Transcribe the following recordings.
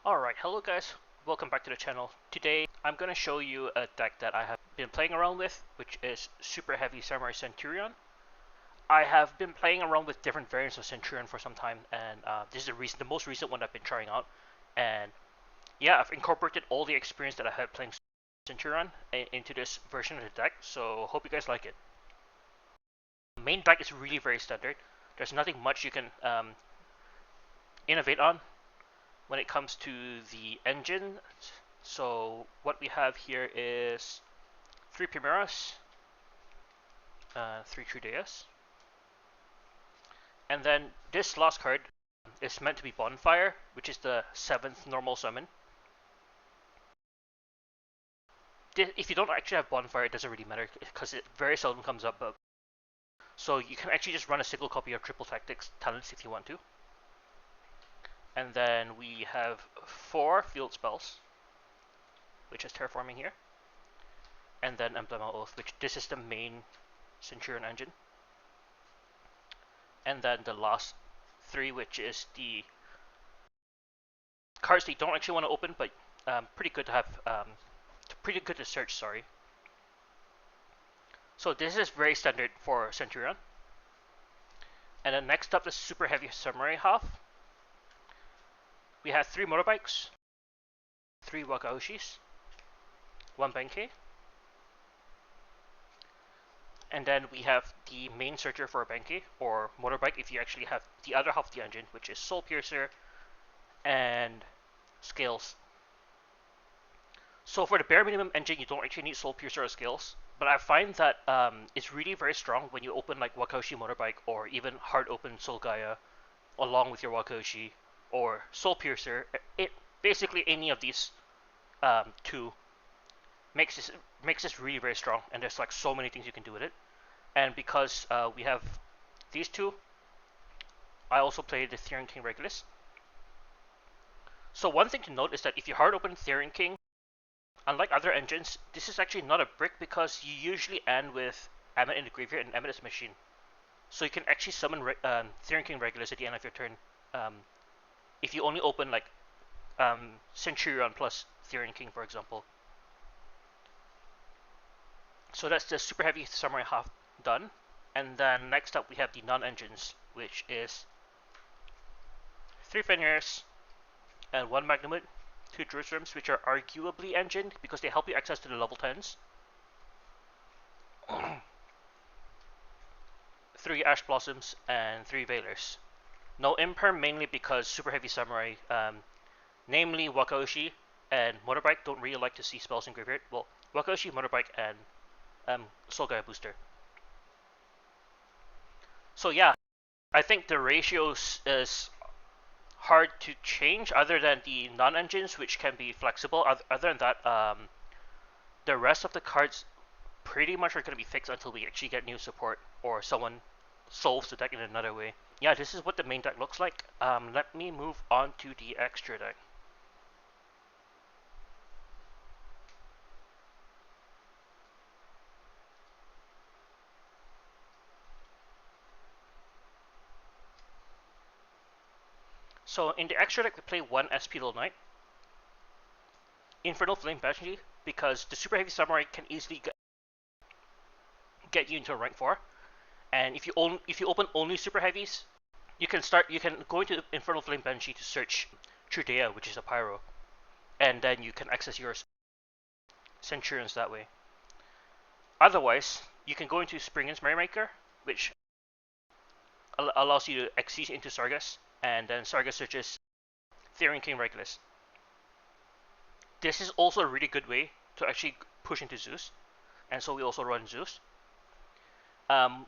Alright, hello guys, welcome back to the channel. Today I'm going to show you a deck that I have been playing around with, which is Superheavy Samurai Centurion. I have been playing around with different variants of Centurion for some time, and this is the most recent one I've been trying out. And yeah, I've incorporated all the experience that I had playing Centurion into this version of the deck, so hope you guys like it. The main deck is really very standard. There's nothing much you can innovate on when it comes to the engine. So what we have here is 3 Primeras, 3 Trudeas, and then this last card is meant to be Bonfire, which is the 7th normal summon. If you don't actually have Bonfire, it doesn't really matter because it very seldom comes up. So you can actually just run a single copy of Triple Tactics Talents if you want to. And then we have 4 field spells, which is Terraforming here. And then Emblema Oath, which this is the main Centurion Engine. And then the last 3, which is the cards that you don't actually want to open, but pretty good to have, pretty good to search, sorry. So this is very standard for Centurion. And then next up, the Superheavy Samurai half. We have 3 motorbikes, 3 Wakaushis, 1 Benkei, and then we have the main searcher for a Benkei, or motorbike if you actually have the other half of the engine, which is Soul Piercer and Scales. So for the bare minimum engine, you don't actually need Soul Piercer or Scales, but I find that it's really very strong when you open like Wakaushi motorbike, or even hard open Soul Gaia along with your Wakaushi, or Soul Piercer. It basically any of these 2 makes this really very strong, and there's like so many things you can do with it. And because we have these 2, I also play the Therian King Regulus. So one thing to note is that if you hard open Therian King, unlike other engines, this is actually not a brick because you usually end with Emmet in the graveyard and Emmet is a machine. So you can actually summon Therian King Regulus at the end of your turn. If you only open like Centurion plus Therian King, for example. So that's the Super Heavy Samurai half done. And then next up we have the non-engines, which is 3 Fenrirs and 1 Magnamut, 2 Jerusalems, which are arguably engined because they help you access to the level 10s. 3 Ash Blossoms and 3 Veilers. No Imperm, mainly because Super Heavy Samurai, namely Wakaushi and Motorbike, don't really like to see spells in graveyard. Well, Wakaushi, Motorbike, and Soul Gaia Booster. So yeah, I think the ratios is hard to change other than the non-engines, which can be flexible. Other than that, the rest of the cards pretty much are going to be fixed until we actually get new support or someone solves the deck in another way. Yeah, this is what the main deck looks like. Let me move on to the extra deck. So in the extra deck, we play 1 SP Little Knight, Infernal Flame Banshee, because the Super Heavy Samurai can easily get you into a rank 4. And if you open only Super Heavies, you can go into Infernal Flame Banshee to search Trudea, which is a Pyro, and then you can access your Centurions that way. Otherwise, you can go into Springen's Merrymaker, which allows you to exceed into Sargas, and then Sargas searches Therian King Regulus. This is also a really good way to actually push into Zeus, and so we also run Zeus.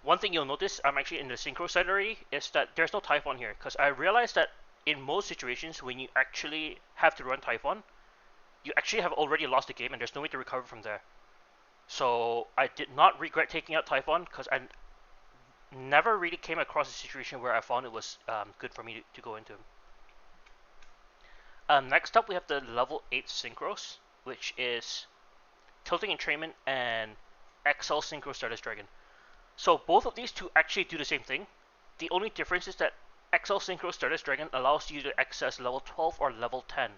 One thing you'll notice, I'm actually in the Synchro side already, is that there's no Typhon here, because I realized that in most situations when you actually have to run Typhon, you actually have already lost the game and there's no way to recover from there. So I did not regret taking out Typhon, because I never really came across a situation where I found it was good for me to go into. Next up we have the level 8 Synchros, which is Tilting Entrainment and XL Synchro Stardust Dragon. So both of these 2 actually do the same thing. The only difference is that XL Synchro Stardust Dragon allows you to access level 12 or level 10.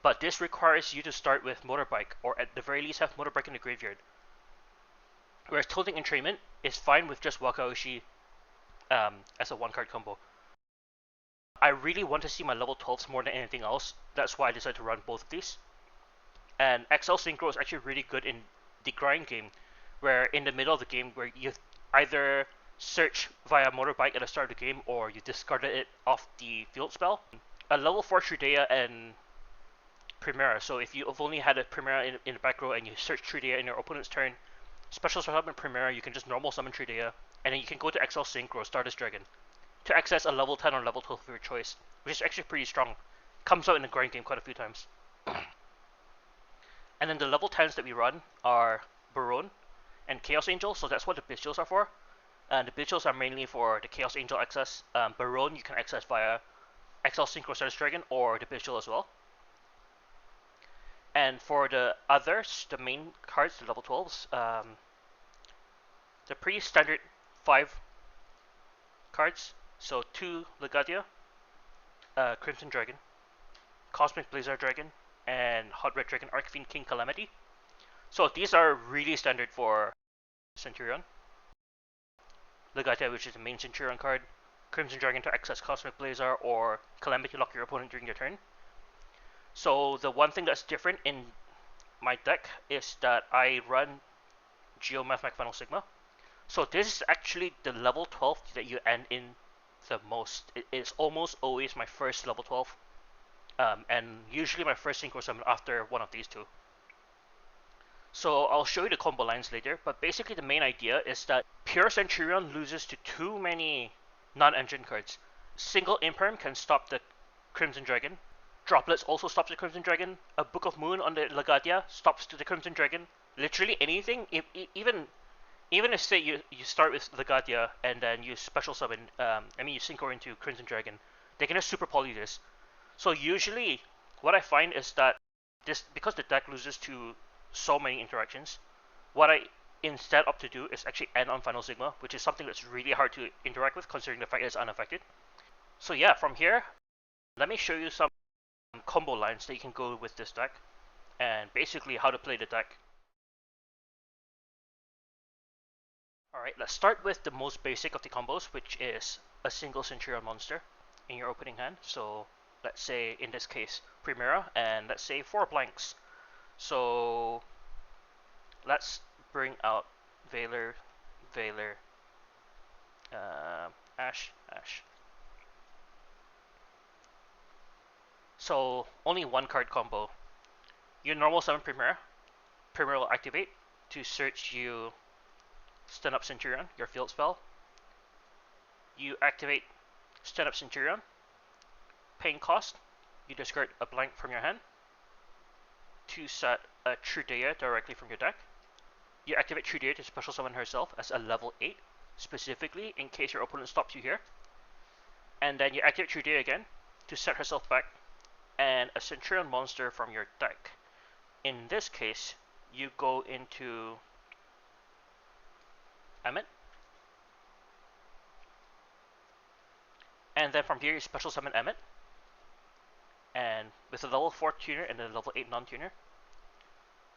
But this requires you to start with Motorbike, or at the very least have Motorbike in the graveyard. Whereas Tilting Entrainment is fine with just Wakaushi as a one-card combo. I really want to see my level 12s more than anything else. That's why I decided to run both of these. And XL Synchro is actually really good in the grind game, where in the middle of the game, where you either search via Motorbike at the start of the game, or you discarded it off the field spell. A level 4 Trudea and Primera. So if you've only had a Primera in the back row and you search Trudea in your opponent's turn, special summon Primera, you can just normal summon Trudea, and then you can go to XL Synchro, Stardust Dragon, to access a level 10 or level 12 of your choice, which is actually pretty strong. Comes out in the grind game quite a few times. And then the level 10s that we run are Baron and Chaos Angel, so that's what the Bestials are for. And the Bestials are mainly for the Chaos Angel access. Baron you can access via XL Synchro Stardust Dragon or the Bestial as well. And for the others, the main cards, the level 12s, they're pretty standard 5 cards. So 2 Legadia, Crimson Dragon, Cosmic Blazer Dragon, and Hot Red Dragon Archfiend King Calamity. So these are really standard for Centurion. Legadia, which is the main Centurion card, Crimson Dragon to access Cosmic Blazer or Calamity lock your opponent during your turn. So the one thing that's different in my deck is that I run Geomathematic Final Sigma. So this is actually the level 12 that you end in the most. It is almost always my first level 12. And usually my first synchro summon after one of these two. So I'll show you the combo lines later, but basically the main idea is that pure Centurion loses to too many non-engine cards. Single Imperm can stop the Crimson Dragon. Droplets also stops the Crimson Dragon. A Book of Moon on the Legadia stops the Crimson Dragon. Literally anything, even if say you start with Legadia and then you special summon, you synchro into Crimson Dragon, they can just super poly this. So usually, what I find is that because the deck loses to so many interactions, what I instead opt to do is actually end on Final Sigma, which is something that's really hard to interact with considering the fact that it's unaffected. So yeah, from here, let me show you some combo lines that you can go with this deck, and basically how to play the deck. Alright, let's start with the most basic of the combos, which is a single Centurion monster in your opening hand. So let's say in this case Primera, and let's say 4 blanks. So let's bring out Valor, Ash. So only one card combo. You normal summon Primera. Primera will activate to search you Stun Up Centurion, your field spell. You activate Stun Up Centurion. Paying cost, you discard a blank from your hand to set a Trudea directly from your deck. You activate Trudea to special summon herself as a level 8, specifically in case your opponent stops you here. And then you activate Trudea again to set herself back and a Centurion monster from your deck. In this case, you go into Emmet. And then from here you special summon Emmet. And with a level 4 tuner and a level 8 non-tuner,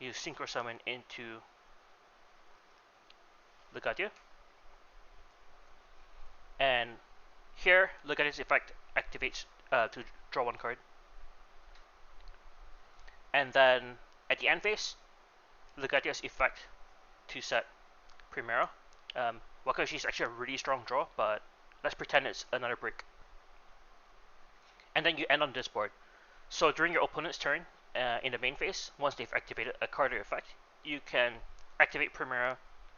you synchro summon into Legadia. And here, Legadia's effect activates to draw 1 card. And then at the end phase, Legadia's effect to set Primera. Wakaushi is actually a really strong draw, but let's pretend it's another brick. And then you end on this board. So during your opponent's turn, in the main phase, once they've activated a card or effect, you can activate Primera,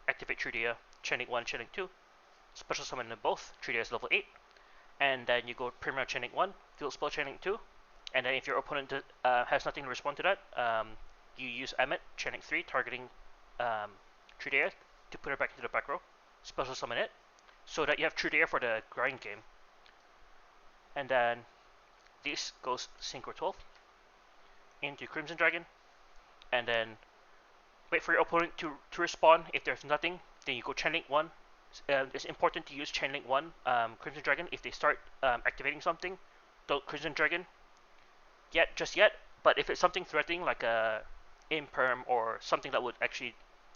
activate Trudea, Chaining 1, Chaining 2, special summon them both. Trudea is level 8, and then you go Primera Chaining 1, Field Spell Chaining 2, and then if your opponent has nothing to respond to that, you use Emmet, Chaining 3, targeting Trudea to put her back into the back row, special summon it, so that you have Trudea for the grind game. And then this goes Synchro 12 into Crimson Dragon, and then wait for your opponent to respond. If there's nothing, then you go Chain Link 1. It's important to use Chain Link 1 Crimson Dragon if they start activating something. Don't Crimson Dragon just yet, But if it's something threatening like a Imperm or something that would actually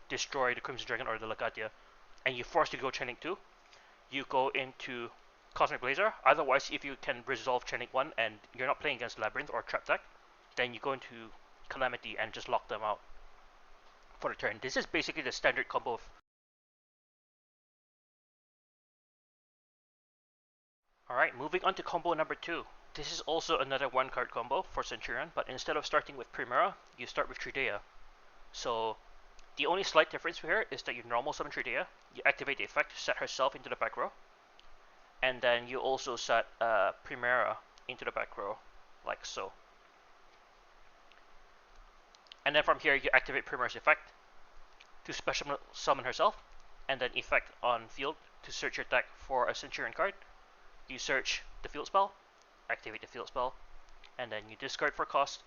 destroy the Crimson Dragon or the Legatia, and you're forced to go Chaining 2, you go into Cosmic Blazer. Otherwise, if you can resolve Chaining 1 and you're not playing against Labyrinth or Trap Deck, then you go into Calamity and just lock them out for the turn. This is basically the standard combo of... Alright, moving on to combo number 2. This is also another one card combo for Centurion, but instead of starting with Primera, you start with Trudea. So the only slight difference here is that you normal summon Trudea, you activate the effect to set herself into the back row, and then you also set Primera into the back row, like so. And then from here you activate Primera's effect to special summon herself, and then effect on field to search your deck for a Centurion card. You search the field spell, activate the field spell, and then you discard for cost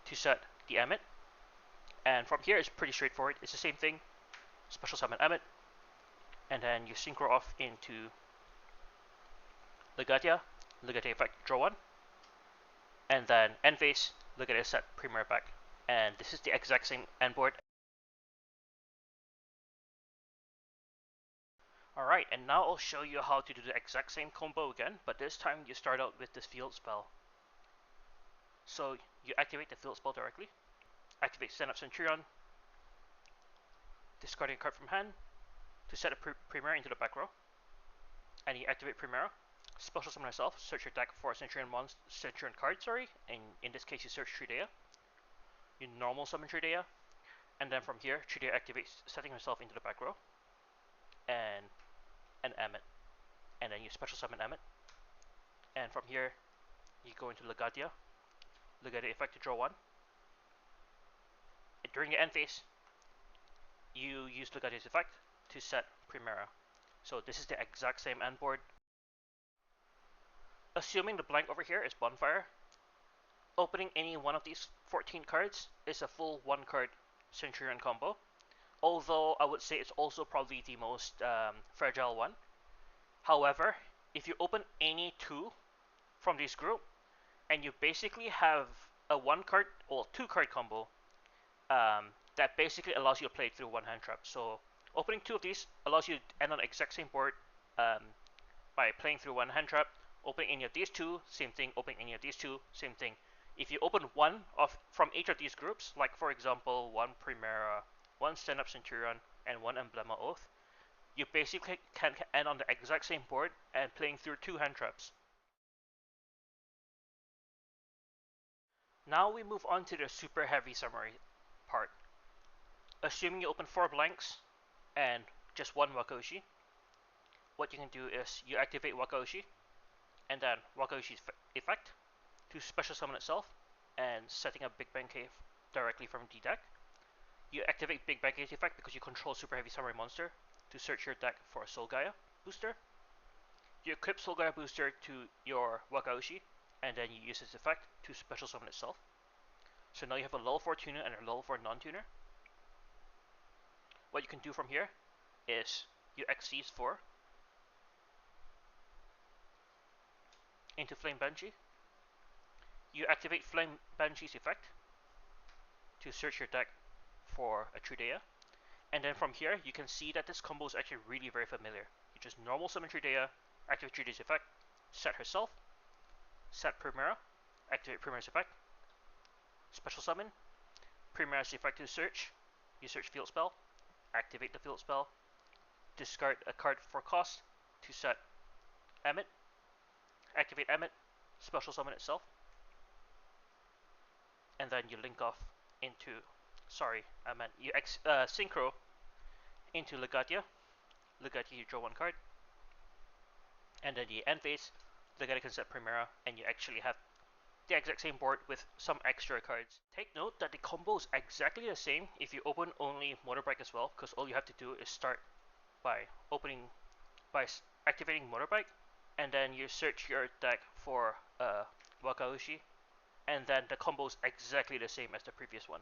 to set the Emmet. And from here it's pretty straightforward. It's the same thing. Special summon Emmet, and then you synchro off into Legatia effect, draw 1, and then end phase, Legatia set Primera back. And this is the exact same end board. Alright, and now I'll show you how to do the exact same combo again, but this time you start out with this field spell. So you activate the field spell directly, activate Stand Up Centurion, discarding a card from hand to set a Primera into the back row, and you activate Primera, special summon herself, search your deck for a Centurion card, and in this case you search Trudea. You normal summon Trudea, and then from here Trudea activates, setting herself into the back row, and an Emmet, and then you special summon Emmet, and from here you go into Legatia effect to draw 1. During the end phase, you use Legatia's effect to set Primera. So this is the exact same end board. Assuming the blank over here is Bonfire, opening any one of these 14 cards is a full 1 card Centurion combo, although I would say it's also probably the most fragile one. However, if you open any 2 from this group, and you basically have a 1 card or 2 card combo that basically allows you to play through 1 hand trap. So opening 2 of these allows you to end on the exact same board by playing through 1 hand trap. Opening any of these 2, same thing. Opening any of these 2, same thing. If you open one from each of these groups, like for example 1 Primera, 1 Stand Up Centurion, and 1 Emblema Oath, you basically can end on the exact same board and playing through 2 hand traps. Now we move on to the Super Heavy Samurai part. Assuming you open 4 blanks and just 1 Wakaushi, what you can do is you activate Wakaushi, and then Wakaushi's effect to special summon itself and setting up Big Bang Cave directly from the deck. You activate Big Bang Cave effect because you control Super Heavy Samurai monster to search your deck for a Soul Gaia booster. You equip Soul Gaia booster to your Wakaushi, and then you use its effect to special summon itself. So now you have a level 4 tuner and a level 4 non-tuner. What you can do from here is you Xyz 4 into Flame Banshee. You activate Flame Banshee's effect to search your deck for a Trudea. And then from here, you can see that this combo is actually really very familiar. You just normal summon Trudea, activate Trudea's effect, set herself, set Primera, activate Primera's effect, special summon, Primera's effect to search, you search field spell, activate the field spell, discard a card for cost to set Emmet, activate Emmet, special summon itself, and then you link off into, you synchro into Legatia. Legatia, you draw 1 card, and then the end phase, Legatia can set Primera, and you actually have the exact same board with some extra cards. Take note that the combo is exactly the same if you open only Motorbike as well, because all you have to do is start by activating Motorbike, and then you search your deck for Wakaushi, and then the combo is exactly the same as the previous one.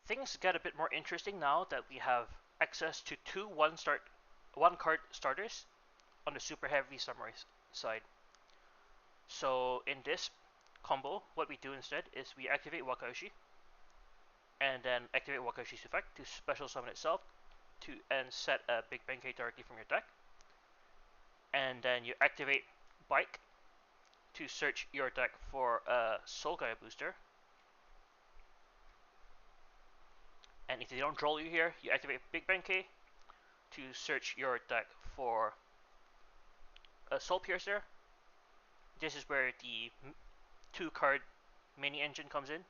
Things get a bit more interesting now that we have access to 2 1 card starters on the Super Heavy Samurai side. So in this combo, what we do instead is we activate Wakaushi, and then activate Wakaushi's effect to special summon itself and set a Big Benkei directly from your deck. And then you activate Bike to search your deck for a Soul Gaia booster. And if they don't draw you here, you activate Big Benkei to search your deck for a Soul Piercer. This is where the 2-card mini engine comes in.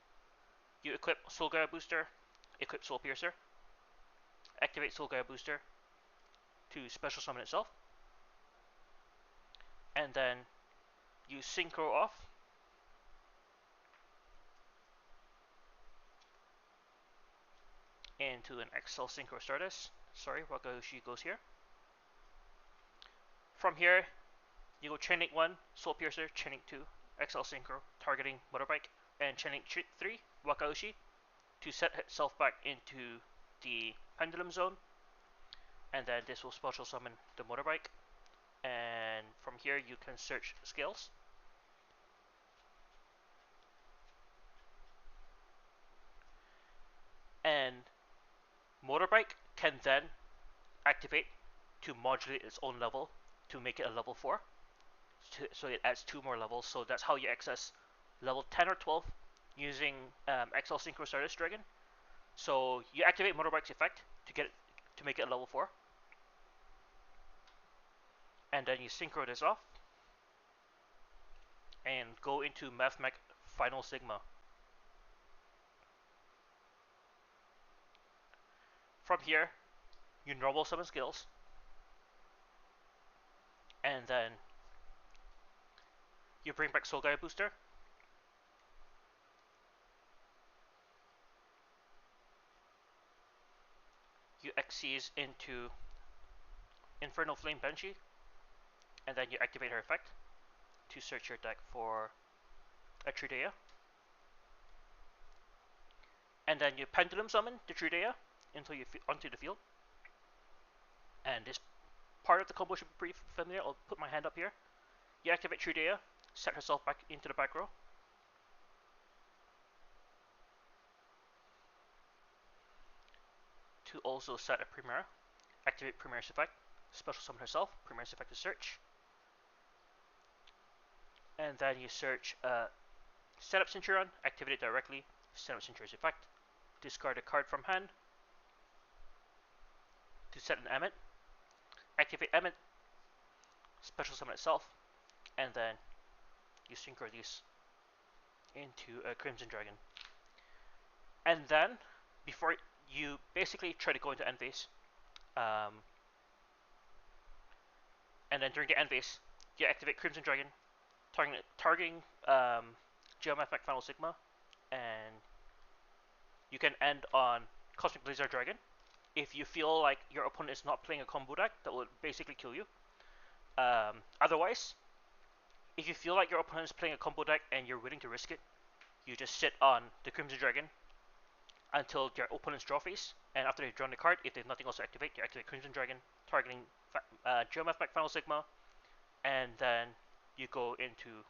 You equip Soul Gaia booster, equip Soul Piercer, activate Soul Gaia booster to special summon itself, and then you synchro off into an XL Synchro Stardust. Sorry, Wakaushi goes here. From here, you go Chain Link 1, Soul Piercer, Chain Link 2, XL Synchro, targeting Motorbike, and Chain Link 3, Wakaushi, to set itself back into the Pendulum Zone. And then this will special summon the Motorbike. And from here, you can search skills. And Motorbike can then activate to modulate its own level to make it a level 4. So it adds 2 more levels. So that's how you access level 10 or 12 using XL Synchro Stardust Dragon. So you activate Motorbike's effect to make it a level 4. And then you synchro this off and go into Mathmech Final Sigma. From here, you normal summon skills, and then you bring back Soul Gaia Booster. You Xyz into Infernal Flame Banshee, and then you activate her effect to search your deck for a Trudea. And then you Pendulum Summon the Trudea onto the field. And this part of the combo should be pretty familiar. I'll put my hand up here. You activate Trudea, set herself back into the back row. To also set a Primera, activate Primera's effect, special summon herself, Primera's effect to search. And then you search set up Centurion, activate it directly, set up Centurion's effect, discard a card from hand to set an Emmet, activate Emmet, special summon itself, and then you synchro these into a Crimson Dragon. And then, before you basically try to go into end phase, and then during the end phase, you activate Crimson Dragon, targeting Geomathmech Final Sigma, and you can end on Cosmic Blizzard Dragon. If you feel like your opponent is not playing a combo deck, that will basically kill you. Otherwise, if you feel like your opponent is playing a combo deck and you're willing to risk it, you just sit on the Crimson Dragon until your opponent's draw phase, and after they've drawn the card, if they have nothing else to activate, you activate Crimson Dragon, targeting Geomathmech Final Sigma, and then you go into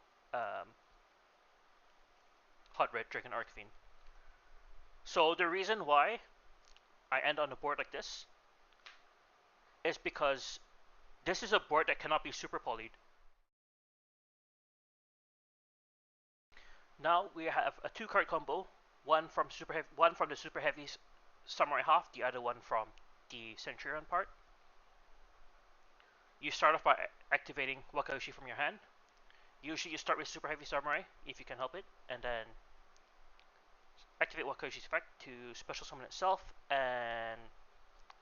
Hot Red Dragon Archfiend. So the reason why I end on a board like this is because this is a board that cannot be super polyed. Now we have a 2-card combo, one from the Super Heavy Samurai half, the other one from the Centurion part. You start off by activating Wakaushi from your hand. Usually you start with Super Heavy Samurai, if you can help it, and then activate Wakaushi's effect to special summon itself and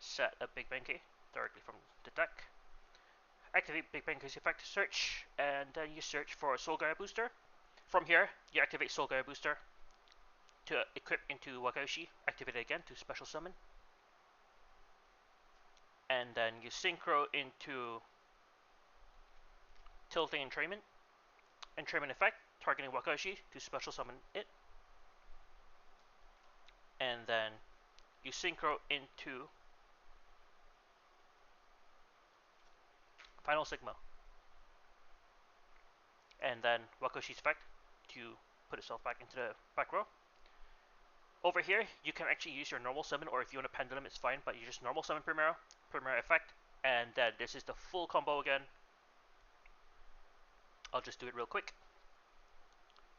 set a Big Benkei directly from the deck. Activate Big Benkei's effect to search, and then you search for a Soul Gaia booster. From here, you activate Soul Gaia booster to equip into Wakaushi, activate it again to special summon. And then you synchro into Tilting Entrainment effect, targeting Wakaushi to special summon it. And then you synchro into Final Sigma. and then Wakaushi's effect to put itself back into the back row. Over here, you can actually use your normal summon, or if you want a pendulum, it's fine, but you just normal summon Primera effect, and then this is the full combo again. I'll just do it real quick.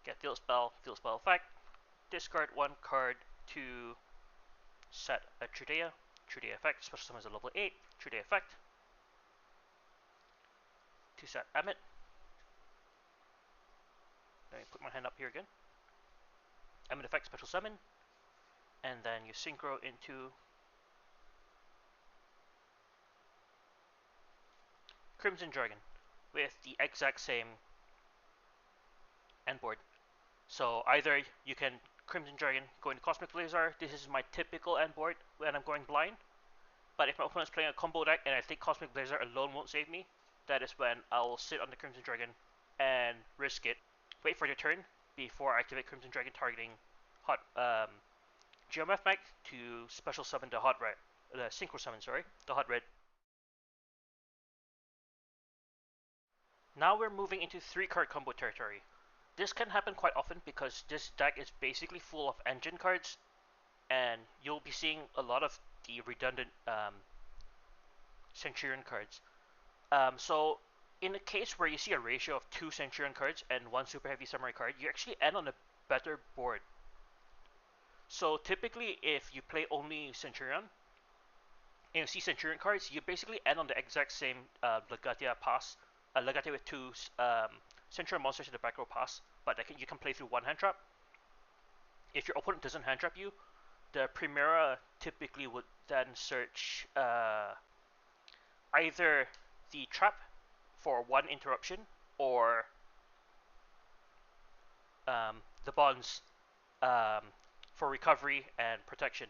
Get field spell effect, discard one card to set a Trudea effect, special summon is a level 8, Trudea effect, to set Emmet. Let me put my hand up here again. Emmet effect, special summon, and then you synchro into Crimson Dragon with the exact same end board. So either you can Crimson Dragon go into Cosmic Blazar. This is my typical end board when I'm going blind. But if my opponent's playing a combo deck and I think Cosmic Blazar alone won't save me, that is when I'll sit on the Crimson Dragon and risk it. Wait for your turn before I activate Crimson Dragon, targeting hot Geomath Mech to special summon the hot red, the synchro summon, sorry, the hot red. Now we're moving into 3-card combo territory. This can happen quite often because this deck is basically full of engine cards, and you'll be seeing a lot of the redundant Centurion cards. So in a case where you see a ratio of 2 Centurion cards and 1 Super Heavy Samurai card, you actually end on a better board. So typically, if you play only Centurion and you see Centurion cards, you basically end on the exact same Legatia pass, Legatia with 2 Centurion monsters in the back row pass, but you can play through 1 hand trap. If your opponent doesn't hand trap you, the Primera typically would then search either the trap for 1 interruption or the bonds for recovery and protection.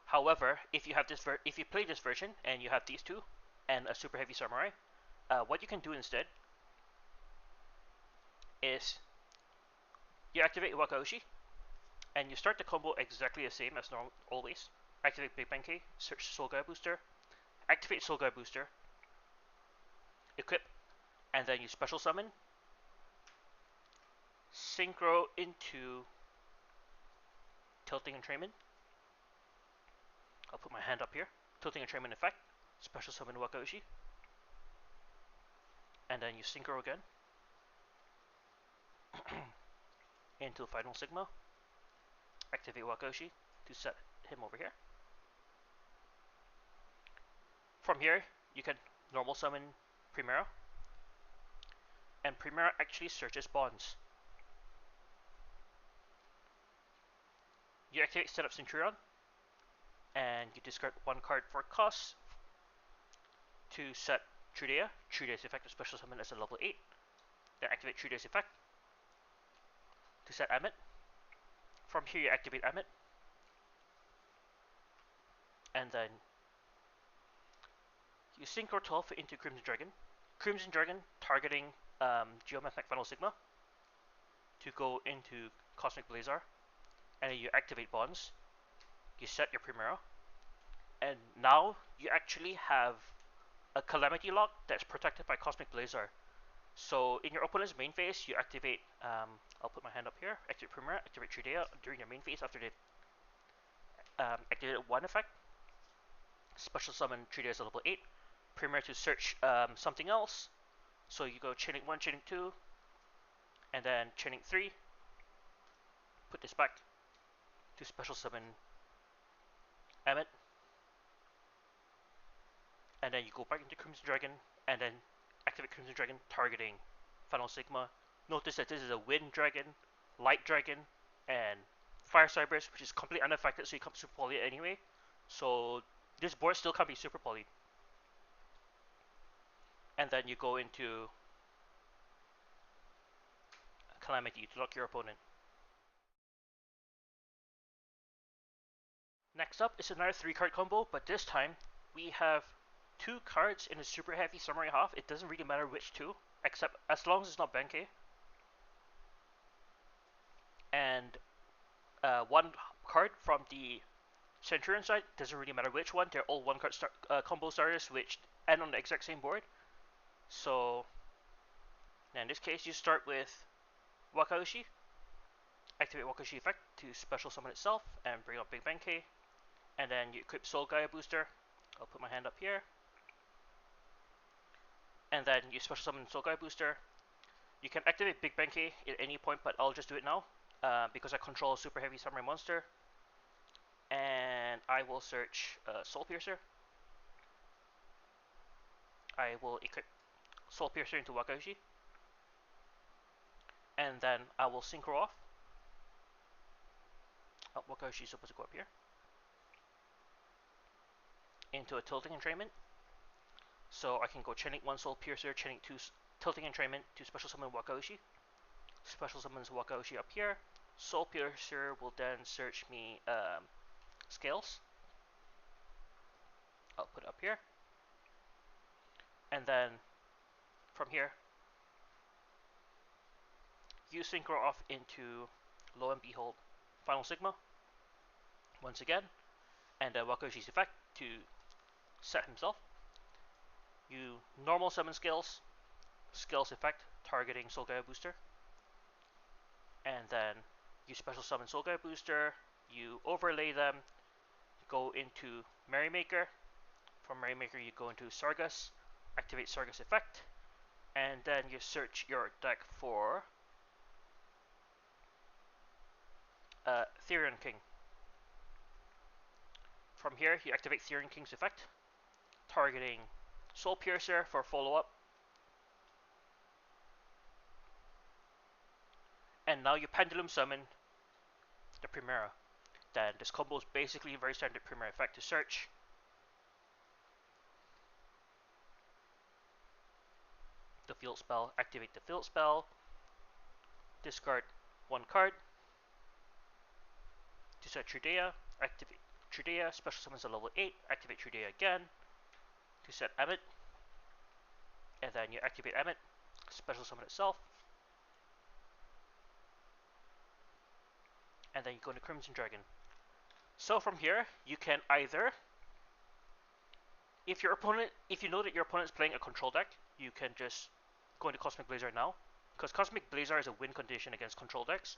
However, if you have if you play this version and you have these two and a Super Heavy Samurai, what you can do instead is you activate Wakaushi and you start the combo exactly the same as normal, always. Activate Big Bang K, search Soul Guy Booster, activate Soul Guy Booster, equip, and then you special summon, synchro into Tilting Entrainment. I'll put my hand up here. Tilting Entrainment effect, special summon Wakaushi, and then you synchro again into Final Sigma, activate Wakaushi to set him over here. From here, you can normal summon Primera, and Primera actually searches bonds. You activate Set Up Centurion, and you discard 1 card for cost to set Trudea. Trudea's effective special summon as a level 8. Then activate Trudea's effect to set Emmet. From here, you activate Emmet, and then you synchro 12 into Crimson Dragon. Crimson Dragon targeting Geomath Mech Final Sigma to go into Cosmic Blazar, and then you activate bonds. You set your Primera, and now you actually have a Calamity Lock that's protected by Cosmic Blazar. So in your opponent's main phase, you activate, I'll put my hand up here, activate Primera, activate Trudea during your main phase after they activated 1 effect. Special summon Trudea as a level 8. Primera to search something else. So you go chaining 1, chaining 2, and then chaining 3. Put this back to special summon Emmet. And then you go back into Crimson Dragon, and then activate Crimson Dragon targeting Final Sigma. Notice that this is a Wind Dragon, Light Dragon, and Fire Cyberus, which is completely unaffected, so you can't super poly it anyway. So this board still can't be super poly. And then you go into Calamity to lock your opponent. Next up is another 3-card combo, but this time we have 2 cards in a Super Heavy Samurai half. It doesn't really matter which 2, except as long as it's not Benkei. And 1 card from the Centurion side, doesn't really matter which one. They're all 1-card combo starters which end on the exact same board. So Now in this case, you start with Wakaushi. Activate Wakaushi effect to special summon itself and bring up Big Benkei. And then you equip Soul Gaia Booster. I'll put my hand up here. And then you special summon Soul Gaia Booster. You can activate Big Benkei at any point, but I'll just do it now because I control a Super Heavy Samurai monster. And I will search Soul Piercer. I will equip Soul Piercer into Wakaushi. And then I will synchro off. Oh, Wakaushi is supposed to go up here. Into a Tilting Entrainment. So I can go Chaining 1 Soul Piercer, Chaining 2 Tilting Entrainment to special summon Wakaushi. Special summons Wakaushi up here. Soul Piercer will then search me Scales. I'll put it up here. And then from here, you synchro off into Lo and Behold Final Sigma once again, and Wakaushi's effect to set himself. You normal summon Scales, Scales effect targeting Soul Gaia Booster, and then you special summon Soul Gaia Booster, you overlay them, go into Merrymaker. From Merrymaker you go into Sargus, activate Sargus effect, and then you search your deck for Therion King. From here you activate Therion King's effect, targeting Soul Piercer for follow-up. And now you Pendulum Summon the Primera. Then this combo is basically a very standard Primera effect to search. The field spell, activate the field spell, discard one card to set Trudea, activate Trudea, special summons a level 8, activate Trudea again to set Emmet, and then you activate Emmet, special summon itself, and then you go into Crimson Dragon. So from here, you can either, if you know that your opponent is playing a control deck, you can just go into Cosmic Blazer now, because Cosmic Blazer is a win condition against control decks,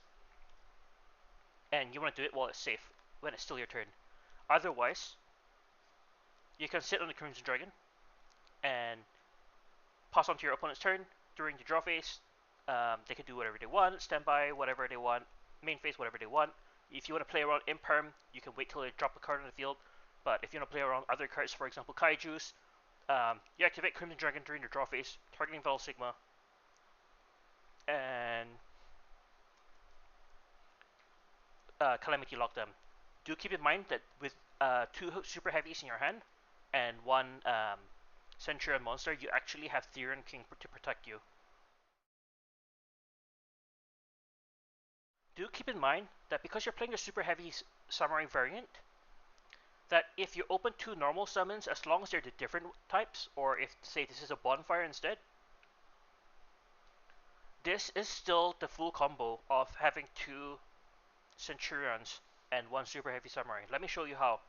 and you want to do it while it's safe, when it's still your turn. Otherwise, you can sit on the Crimson Dragon and pass on to your opponent's turn during the draw phase. They can do whatever they want, standby, whatever they want, main phase, whatever they want. If you want to play around Imperm, you can wait till they drop a card on the field. But if you want to play around other cards, for example Kaijus, you activate Crimson Dragon during the draw phase, targeting Val Sigma, and Calamity Lock them. Do keep in mind that with 2 Super Heavies in your hand and 1 Centurion monster, you actually have Therion King to protect you. Do keep in mind that because you're playing the Super Heavy Samurai variant, that if you open 2 normal summons, as long as they're the different types, or if, say, this is a bonfire instead, this is still the full combo of having 2 Centurions and 1 Super Heavy Samurai. Let me show you how.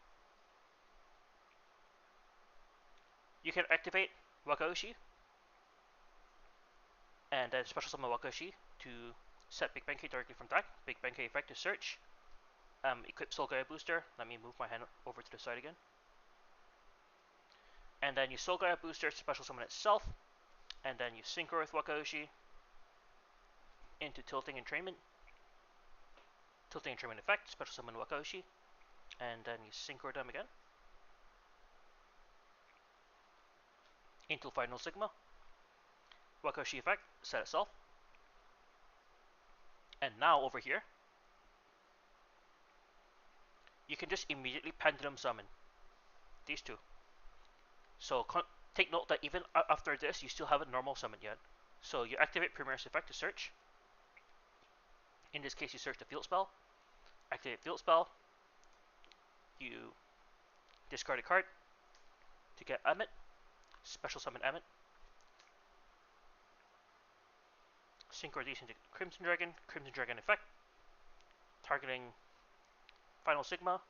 You can activate Wakaushi, and then special summon Wakaushi to set Big Benkei directly from deck. Big Benkei effect to search. Equip Soul Gaia Booster. Let me move my hand over to the side again. And then you Soul Gaia Booster, special summon itself. And then you synchro with Wakaushi into Tilting Entrainment. Tilting Entrainment effect, special summon Wakaushi. And then you synchro them again into Final Sigma. Wakaushi effect, set itself. And now over here, you can just immediately Pendulum Summon these 2. So take note that even after this, you still haven't normal summoned yet. So you activate Primera's effect to search. In this case, you search the field spell. Activate field spell. You discard a card to get Emmet. Special summon Emmet. Synchro these into Crimson Dragon. Crimson Dragon effect. Targeting Final Sigma.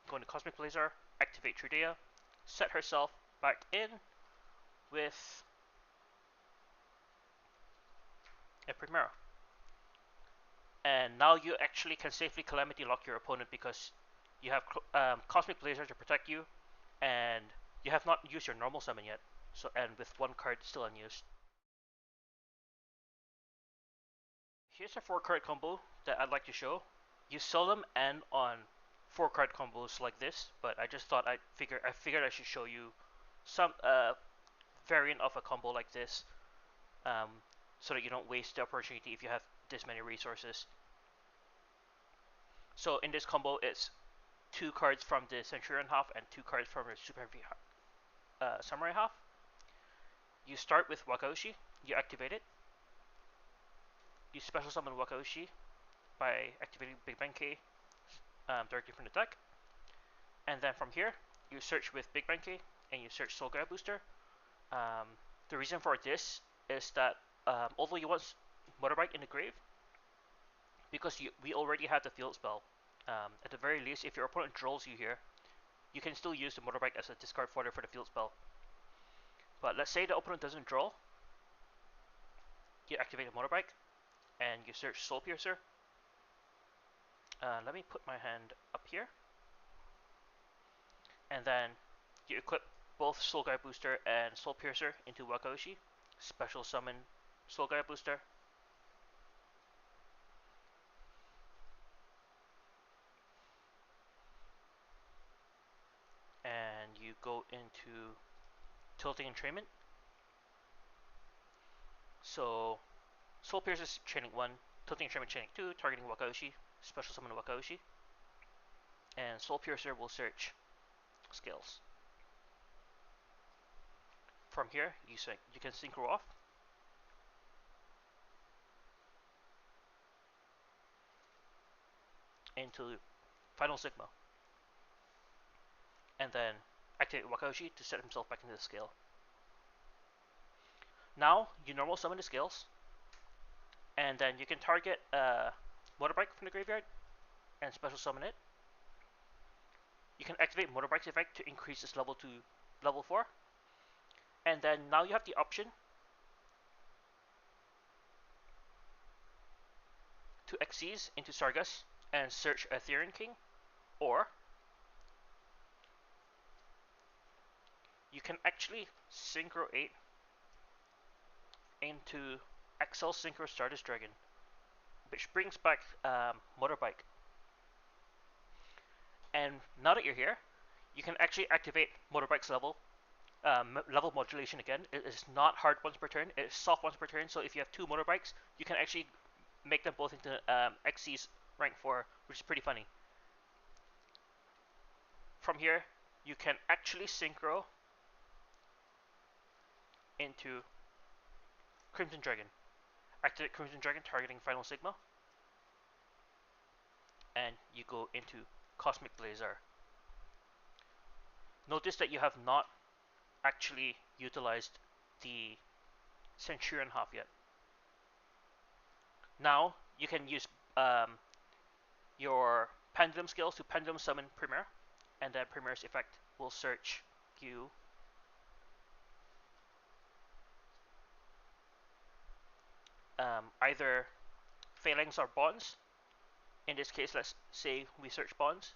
Go into Cosmic Blazer. Activate Trudea. Set herself back in with and Primera. And now you actually can safely Calamity lock your opponent because you have Cosmic Blazer to protect you, and you have not used your normal summon yet. So, and with one card still unused. Here's a 4-card combo that I'd like to show. You seldom end on 4-card combos like this, but I just thought I figured I should show you some variant of a combo like this, so that you don't waste the opportunity if you have this many resources. So in this combo, it's 2 cards from the Centurion half and 2 cards from the Super Heavy Samurai half. You start with Wakaushi, you activate it. You special summon Wakaushi by activating Big Bang K directly from the deck. And then from here, you search with Big Bang K and you search Soul Guy Booster. The reason for this is that although you want Motorbike in the grave, because we already have the field spell, at the very least, if your opponent draws you here, you can still use the Motorbike as a discard fodder for the field spell. But let's say the opponent doesn't draw, you activate the Motorbike, and you search Soul Piercer. Let me put my hand up here, and then you equip both Soul Guy Booster and Soul Piercer into Wakaushi, special summon Soul Guy Booster, and you go into Tilting Entrainment. So Soul Piercer is chaining 1, Tilting Entrainment chaining 2, targeting Wakaushi, special summon Wakaushi, and Soul Piercer will search Scales. From here, you can synchro off, into Final Sigma, and then activate Wakaushi to set himself back into the scale. Now you normal summon the scales, and then you can target Motorbike from the graveyard and special summon it. You can activate Motorbike's effect to increase its level to level 4, and then now you have the option to Xyz into Sargas and search Ethereum King, or you can actually Synchro 8 into Excel Synchro Stardust Dragon, which brings back Motorbike. And now that you're here, you can actually activate Motorbike's level modulation again. It is not hard once per turn, it is soft once per turn, so if you have 2 Motorbikes, you can actually make them both into XC's rank 4, which is pretty funny. From here, you can actually synchro into Crimson Dragon. Activate Crimson Dragon targeting Final Sigma, and you go into Cosmic Blazer. Notice that you have not actually utilized the Centurion half yet. Now you can use your Pendulum skills to Pendulum summon Primera, and then Primera's effect will search you either Phalanx or Bonds. In this case, let's say we search Bonds.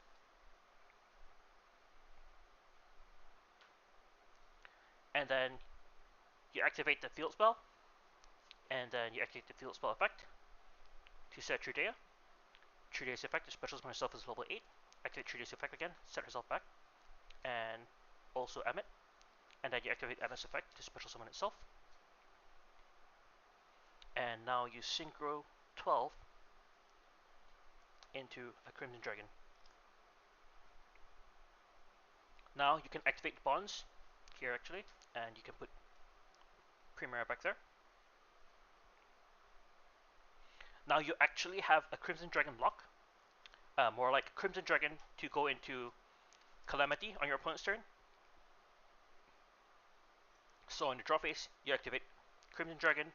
And then you activate the field spell, and then you activate the field spell effect to set Trudea. Trudea's effect is special summon herself as level 8. Activate Trudea's effect again, set herself back, and also Emmet. And then you activate Emmet's effect to special summon itself. And now you synchro 12 into a Crimson Dragon. Now you can activate Bonds here actually, and you can put Primera back there. Now you actually have a Crimson Dragon block, more like Crimson Dragon to go into Calamity on your opponent's turn. So in the draw phase, you activate Crimson Dragon,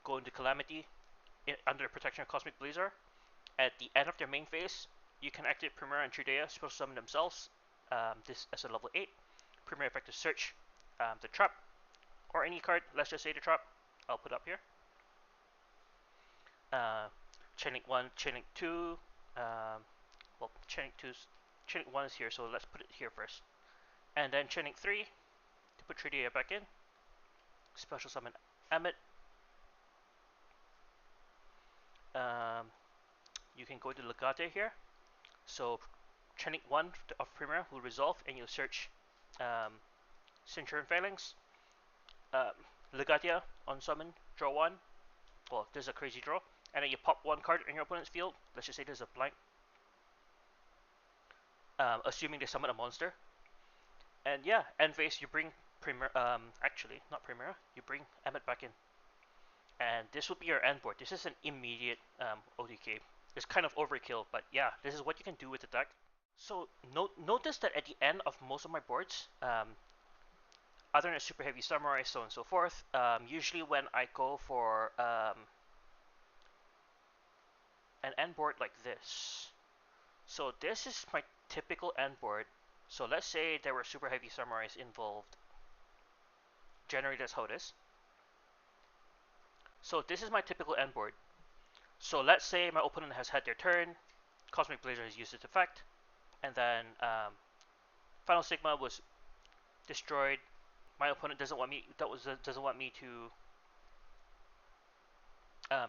go into Calamity under protection of Cosmic Blazer. At the end of their main phase, you can activate Primera and Trudea, special summon themselves, this as a level 8. Primera effect to search the trap, or any card, let's just say the trap, I'll put up here. Chain link 1, chain link 2. Well, chain link 1 is here, so let's put it here first. And then chain link 3 to put Trudea back in. Special summon Emmet. You can go to Legate here. So chain link 1 of Primera will resolve, and you'll search Centurion Phalanx. Legatia on summon, draw 1. Well, there's a crazy draw. And then you pop 1 card in your opponent's field. Let's just say there's a blank. Assuming they summon a monster. And yeah, end phase you bring Primera, actually, not Primera, you bring Emmet back in. And this will be your end board. This is an immediate OTK. It's kind of overkill, but yeah, this is what you can do with the deck. So notice that at the end of most of my boards, other than a super heavy samurai, so on and so forth, usually when I go for an end board like this. So this is my typical end board. So let's say there were super heavy samurais involved. Generally, that's how it is. So this is my typical end board. So let's say my opponent has had their turn, Cosmic Blazer has used its effect, and then Final Sigma was destroyed. My opponent doesn't want me to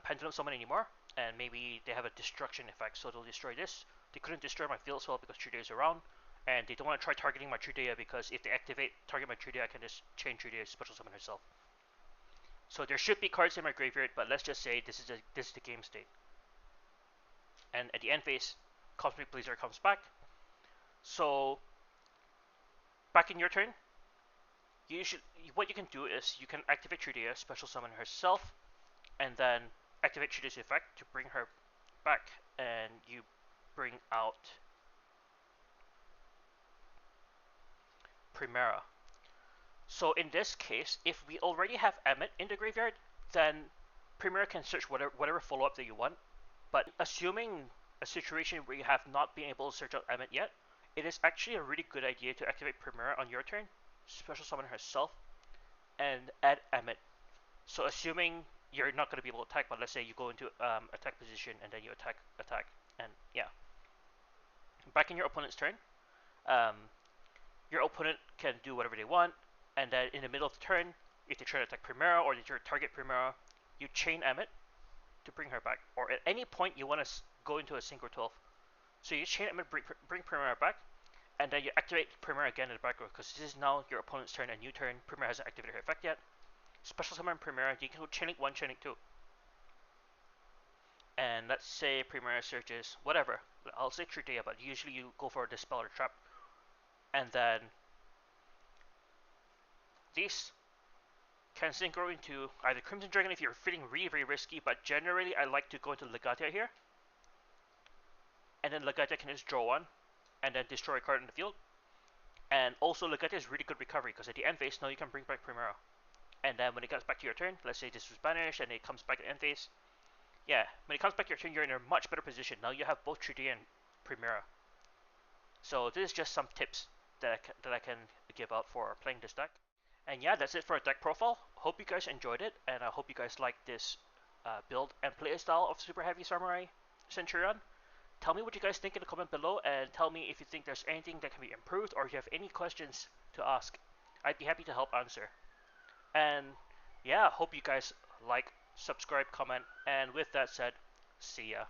Pendulum Summon anymore, and maybe they have a destruction effect, so they'll destroy this. They couldn't destroy my field spell because Trudea is around, and they don't want to try targeting my Trudea because if they target my Trudea, I can just chain Trudea special summon herself. So there should be cards in my graveyard, but let's just say this is the game state. And at the end phase, Cosmic Blazer comes back. So back in your turn, what you can do is you can activate Trudea, special summon herself, and then activate Trudea's effect to bring her back, and you bring out Primera. So in this case, if we already have Emmet in the graveyard, then Primera can search whatever follow-up that you want. But assuming a situation where you have not been able to search out Emmet yet, it is actually a really good idea to activate Primera on your turn, special summon herself, and add Emmet. So assuming you're not going to be able to attack, but let's say you go into attack position and then you attack, and yeah. Back in your opponent's turn, your opponent can do whatever they want, and then in the middle of the turn, if they try to attack Primera or they try to target Primera, you chain Emmet to bring her back. Or at any point you want to go into a Synchro 12. So you chain Emmet, bring Primera back, and then you activate Primera again in the background, because this is now your opponent's turn, a new turn. Primera hasn't activated her effect yet. Special summon Primera, you can go chain link 1, chain link 2. And let's say Primera searches whatever. I'll say Trudea, but usually you go for a Dispel or Trap. And then these can synchro into either Crimson Dragon if you're feeling really very risky, but generally I like to go into Legatia here. And then Legatia can just draw 1 and then destroy a card in the field. And also Legatia is really good recovery, because at the end phase now you can bring back Primera. And then when it comes back to your turn, let's say this was banished and it comes back at end phase. Yeah, when it comes back to your turn, you're in a much better position. Now you have both Trudea and Primera. So this is just some tips that I can give out for playing this deck. And yeah, that's it for a deck profile. Hope you guys enjoyed it, and I hope you guys like this build and play style of Super Heavy Samurai Centurion. Tell me what you guys think in the comment below, and tell me if you think there's anything that can be improved, or if you have any questions to ask. I'd be happy to help answer. And yeah, hope you guys like, subscribe, comment, and with that said, see ya.